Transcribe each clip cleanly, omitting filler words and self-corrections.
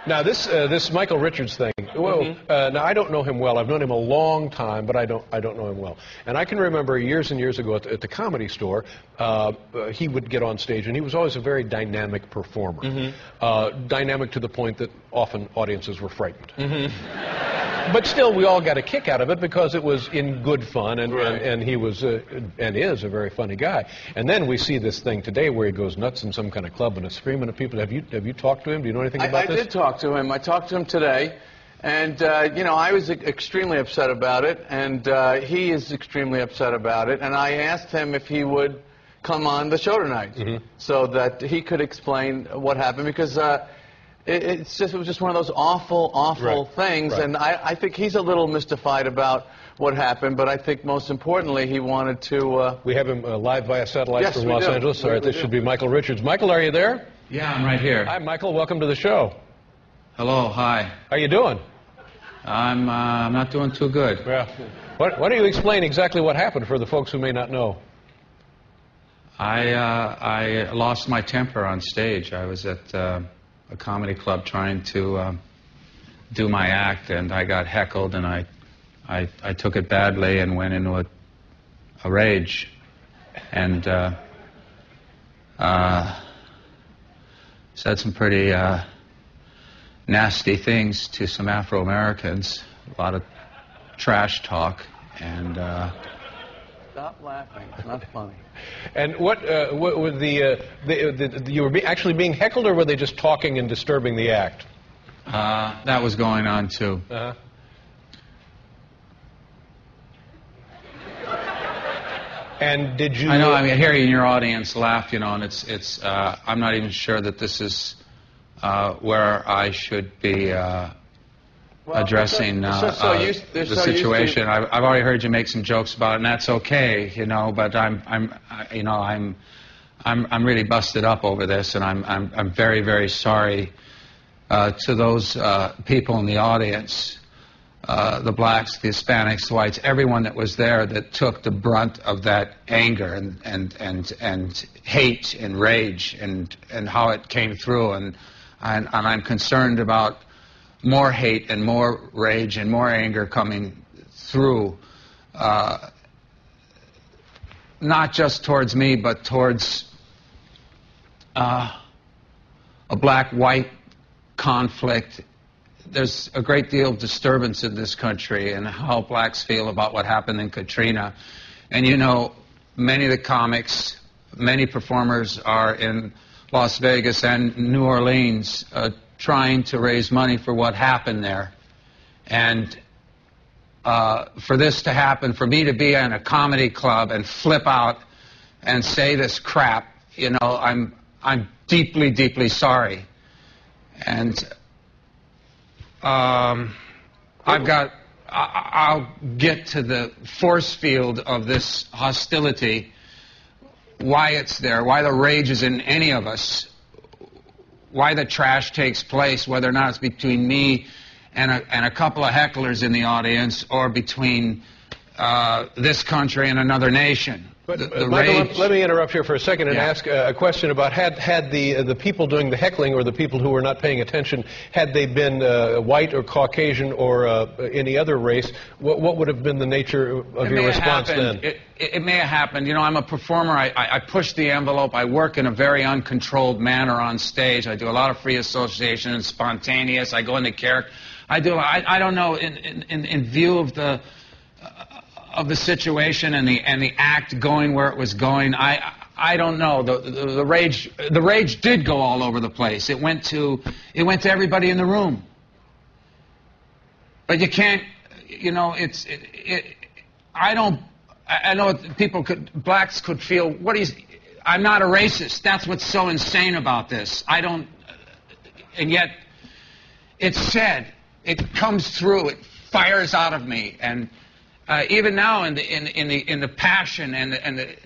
Now, this Michael Richards thing, well, now I don't know him well. I've known him a long time, but I don't know him well. And I can remember years and years ago at the Comedy Store, he would get on stage, and he was always a very dynamic performer. Dynamic to the point that often audiences were frightened. But still, we all got a kick out of it because it was in good fun, and he was and is a very funny guy. And then we see this thing today where he goes nuts in some kind of club and is screaming at people. Have you talked to him? Do you know anything about this? I did talk to him. I talked to him today, and you know, I was extremely upset about it, and he is extremely upset about it. And I asked him if he would come on the show tonight so that he could explain what happened, because it was just one of those awful things, and I think he's a little mystified about what happened, but I think most importantly he wanted to... We have him live via satellite from Los Angeles. All right, this should be Michael Richards. Michael, are you there? Yeah, I'm right here. Hi, Michael. Welcome to the show. Hello, hi. How you doing? I'm not doing too good. Yeah. Why don't you explain exactly what happened for the folks who may not know? I lost my temper on stage. I was at a comedy club trying to do my act, and I got heckled, and I took it badly and went into a rage, and said some pretty nasty things to some Afro-Americans, a lot of trash talk, and... Stop laughing. It's not funny. And what were you were actually being heckled, or were they just talking and disturbing the act? That was going on too. And did you? I know. I mean, hearing your audience laugh, you know, and it's. I'm not even sure that this is where I should be. Addressing the situation. I've already heard you make some jokes about it, and that's okay, you know. But I'm really busted up over this, and I'm very, very sorry to those people in the audience, the blacks, the Hispanics, the whites, everyone that was there that took the brunt of that anger and hate and rage and how it came through, and I'm concerned about more hate and more rage and more anger coming through, not just towards me, but towards a black-white conflict. There's a great deal of disturbance in this country and how blacks feel about what happened in Katrina. And you know, many of the comics, many performers are in Las Vegas and New Orleans trying to raise money for what happened there. And for this to happen, for me to be in a comedy club and flip out and say this crap, you know, I'm deeply, deeply sorry. And I'll get to the force field of this hostility, why it's there, why the rage is in any of us, why the trash takes place, whether or not it's between me and a couple of hecklers in the audience, or between this country and another nation. But Michael, let me interrupt here for a second and ask a question about had the people doing the heckling, or the people who were not paying attention, had they been white or Caucasian or any other race, what would have been the nature of your response then? It may have happened. You know, I'm a performer. I push the envelope. I work in a very uncontrolled manner on stage. I do a lot of free association and spontaneous. I go into character. I don't know, in view of the situation and the act going where it was going, I don't know. The rage did go all over the place. It went to everybody in the room. But you can't, you know, I know people blacks could feel, I'm not a racist. That's what's so insane about this. And yet it's said, it comes through, it fires out of me, and even now in the passion and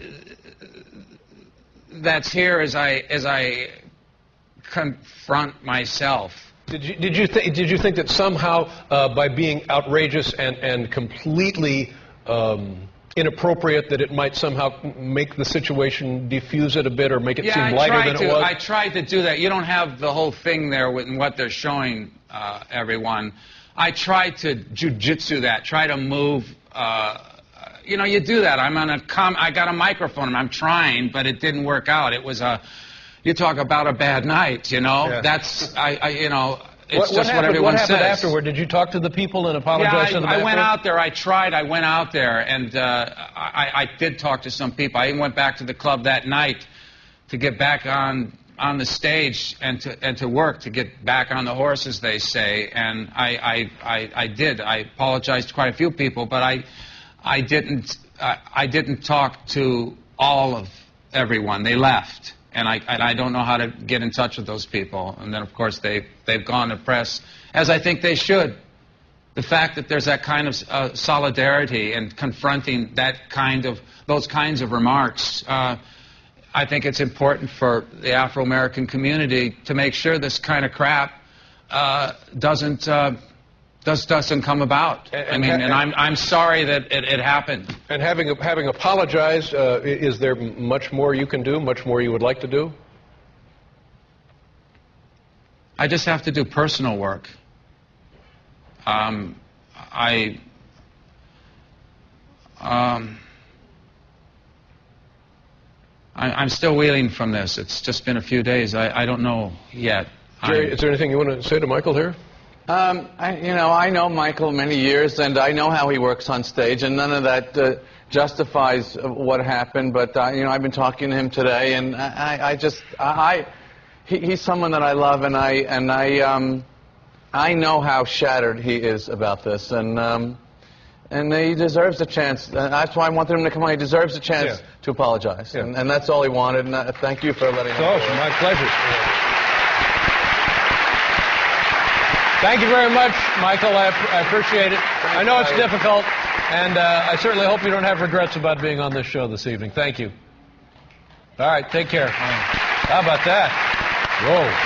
that's here as I confront myself. Did you think that somehow by being outrageous and completely inappropriate, that it might somehow make the situation, diffuse it a bit, or make it seem lighter than it was? I tried to do that. You don't have the whole thing there with what they're showing everyone. I tried to jujitsu that, try to move. You know, you do that. I got a microphone, and I'm trying, but it didn't work out. It was you talk about a bad night, you know? Yeah. That's, you know, it's just what everyone What happened says. afterward? Did you talk to the people and apologize to them? I went out there. I went out there, and I did talk to some people. I even went back to the club that night to get back on the stage and to work, to get back on the horse, as they say. And I did. I apologized to quite a few people, but I didn't talk to all of everyone. They left. And I don't know how to get in touch with those people. And then, of course, they've gone to press, as I think they should. The fact that there's that kind of solidarity and confronting those kinds of remarks, I think it's important for the Afro-American community to make sure this kind of crap doesn't come about. I'm sorry that it happened. And having apologized, is there much more you can do, much more you would like to do? I just have to do personal work. I'm still reeling from this. It's just been a few days. I don't know yet. Jerry, is there anything you want to say to Michael here? I know Michael many years, and I know how he works on stage, and none of that justifies what happened. But I've been talking to him today, and he's someone that I love, and I know how shattered he is about this, and he deserves a chance. That's why I wanted him to come on. He deserves a chance to apologize, and that's all he wanted. And thank you for letting me know. It's my pleasure. Thank you very much, Michael. I appreciate it. I know it's difficult, and I certainly hope you don't have regrets about being on this show this evening. Thank you. All right, take care. How about that? Whoa.